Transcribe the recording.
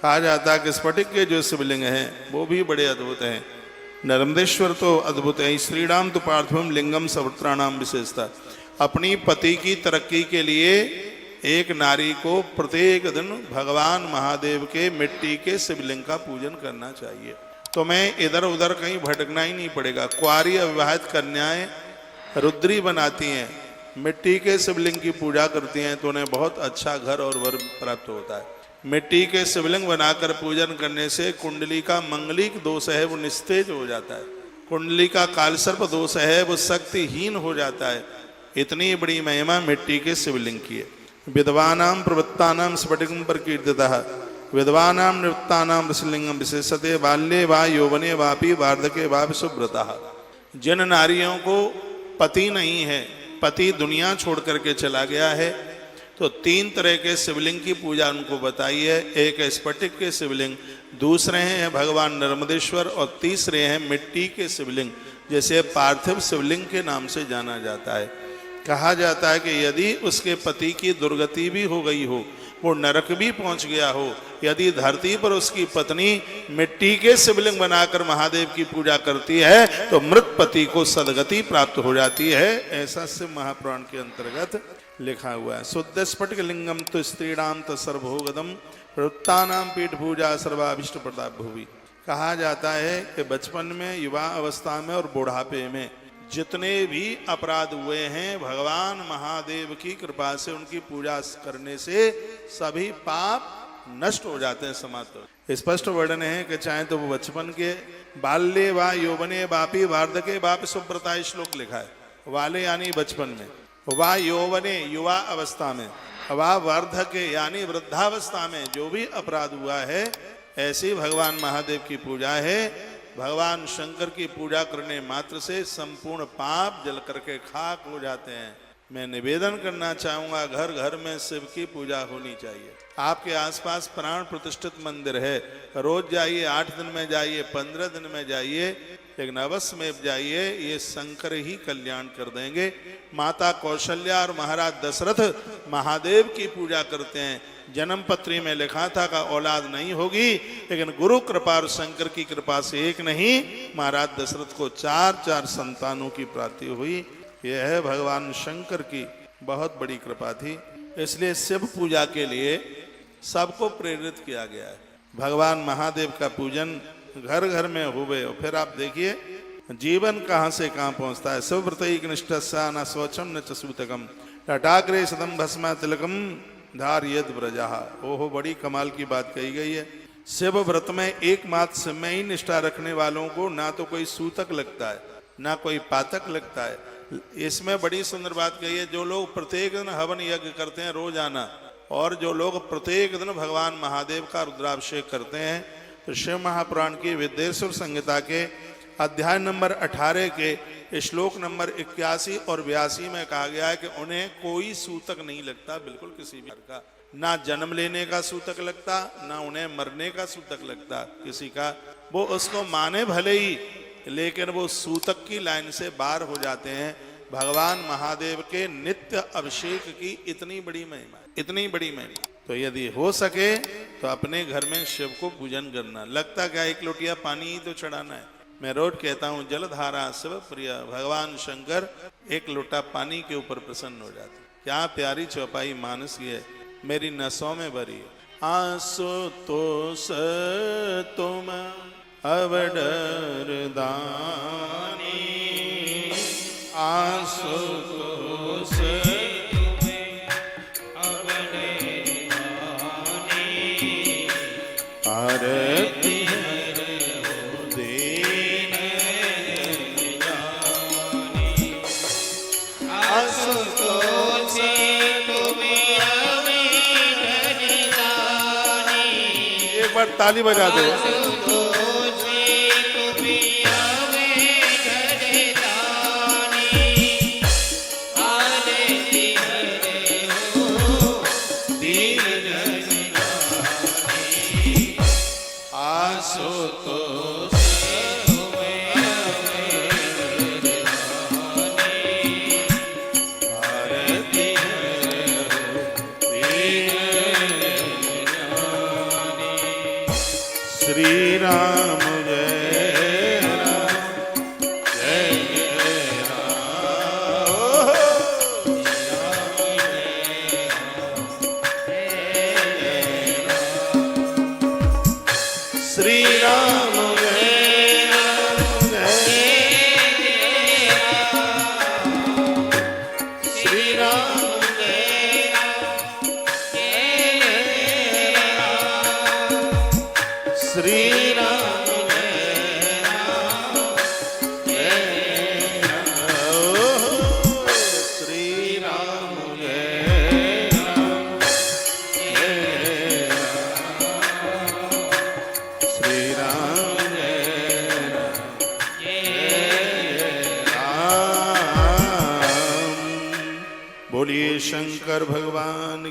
कहा जाता है कि स्फटिक के जो शिवलिंग हैं वो भी बड़े अद्भुत हैं। नर्मदेश्वर तो अद्भुत है। श्रीराम तो पार्थिवम लिंगम सर्वत्राणाम विशेषता। अपनी पति की तरक्की के लिए एक नारी को प्रत्येक दिन भगवान महादेव के मिट्टी के शिवलिंग का पूजन करना चाहिए। तो मैं इधर उधर कहीं भटकना ही नहीं पड़ेगा। कुंवारी अविवाहित कन्याएं रुद्री बनाती हैं, मिट्टी के शिवलिंग की पूजा करती हैं तो उन्हें बहुत अच्छा घर और वर प्राप्त होता है। मिट्टी के शिवलिंग बनाकर पूजन करने से कुंडली का मंगलिक दोष है वो निस्तेज हो जाता है, कुंडली का कालसर्प दोष है वो शक्तिहीन हो जाता है। इतनी बड़ी महिमा मिट्टी के शिवलिंग की है। विद्वानाम प्रवृत्तानाम स्फटिकम पर कीर्तितः विद्वानाम निवृत्तानाम ऋषिलिंगम विशेषते बाल्ये वा यौवने वापि वार्धके वापि सुव्रतः। जिन नारियों को पति नहीं है, पति दुनिया छोड़ करके चला गया है, तो 3 तरह के शिवलिंग की पूजा उनको बताई है। एक है स्फटिक के शिवलिंग, दूसरे हैं भगवान नर्मदेश्वर और तीसरे हैं मिट्टी के शिवलिंग, जैसे पार्थिव शिवलिंग के नाम से जाना जाता है। कहा जाता है कि यदि उसके पति की दुर्गति भी हो गई हो, वो नरक भी पहुंच गया हो, यदि धरती पर उसकी पत्नी मिट्टी के शिवलिंग बनाकर महादेव की पूजा करती है तो मृत पति को सदगति प्राप्त हो जाती है। ऐसा शिव महापुराण के अंतर्गत लिखा हुआ है। शुद्ध स्फटिक लिंगम तो स्त्रीणाम तो सर्वभोगदम प्रवृत्तानाम पीठ पूजा सर्वाभिष्ट प्रताप भूवि। कहा जाता है कि बचपन में, युवा अवस्था में और बुढ़ापे में जितने भी अपराध हुए हैं भगवान महादेव की कृपा से उनकी पूजा करने से सभी पाप नष्ट हो जाते हैं, समाप्त हो। स्पष्ट वर्णन है कि चाहे तो वो बचपन के बाल्ये वा यौवने वापि वार्धके वापि सुव्रता श्लोक लिखा है। वाले यानी बचपन में, वा यौवने युवा अवस्था में, वा वार्धके यानी वृद्धावस्था में जो भी अपराध हुआ है, ऐसी भगवान महादेव की पूजा है। भगवान शंकर की पूजा करने मात्र से संपूर्ण पाप जल करके खाक हो जाते हैं। मैं निवेदन करना चाहूँगा, घर घर में शिव की पूजा होनी चाहिए। आपके आसपास प्राण प्रतिष्ठित मंदिर है, रोज जाइए, 8 दिन में जाइए, 15 दिन में जाइए, लेकिन अवश्य में जाइए, ये शंकर ही कल्याण कर देंगे। माता कौशल्या और महाराज दशरथ महादेव की पूजा करते हैं। जन्म पत्री में लिखा था कि औलाद नहीं होगी, लेकिन गुरु कृपा और शंकर की कृपा से एक नहीं, महाराज दशरथ को 4 संतानों की प्राप्ति हुई। यह है भगवान शंकर की बहुत बड़ी कृपा थी। इसलिए शिव पूजा के लिए सबको प्रेरित किया गया है। भगवान महादेव का पूजन घर घर में हुए। और फिर आप देखिए जीवन कहाँ से कहाँ पहुँचता है। शिवव्रतैक निष्ठस्सा न स्वच्छम न च सूतकम लटाग्रे सदम भस्मा तिलकम धारयेत ब्रजः। ओहो, बड़ी कमाल की बात कही गई है। शिव व्रत में एकमात्र शिव में ही निष्ठा रखने वालों को ना तो कोई सूतक लगता है, ना कोई पातक लगता है। इसमें बड़ी सुंदर बात कही है, जो लोग प्रत्येक दिन हवन यज्ञ करते हैं रोजाना, और जो लोग प्रत्येक दिन भगवान महादेव का रुद्राभिषेक करते हैं, तो शिव महापुराण की विद्येश्वर संहिता के अध्याय नंबर 18 के श्लोक नंबर 81 और 82 में कहा गया है कि उन्हें कोई सूतक नहीं लगता, बिल्कुल किसी भी का, ना जन्म लेने का सूतक लगता, ना उन्हें मरने का सूतक लगता किसी का। वो उसको माने भले ही, लेकिन वो सूतक की लाइन से बाहर हो जाते हैं। भगवान महादेव के नित्य अभिषेक की इतनी बड़ी महिमा, इतनी बड़ी महिमा। तो यदि हो सके तो अपने घर में शिव को पूजन करना। लगता क्या, 1 लोटिया पानी ही तो चढ़ाना है। मैं रोज कहता हूँ, जलधारा शिव प्रिय, भगवान शंकर 1 लोटा पानी के ऊपर प्रसन्न हो जाते। क्या प्यारी चौपाई मानस की है, मेरी नसों में भरी है। आशुतोष तुम अवडर दानी, आशुतोष आरती एक बार ताली बजा दो। बोलिए शंकर भगवान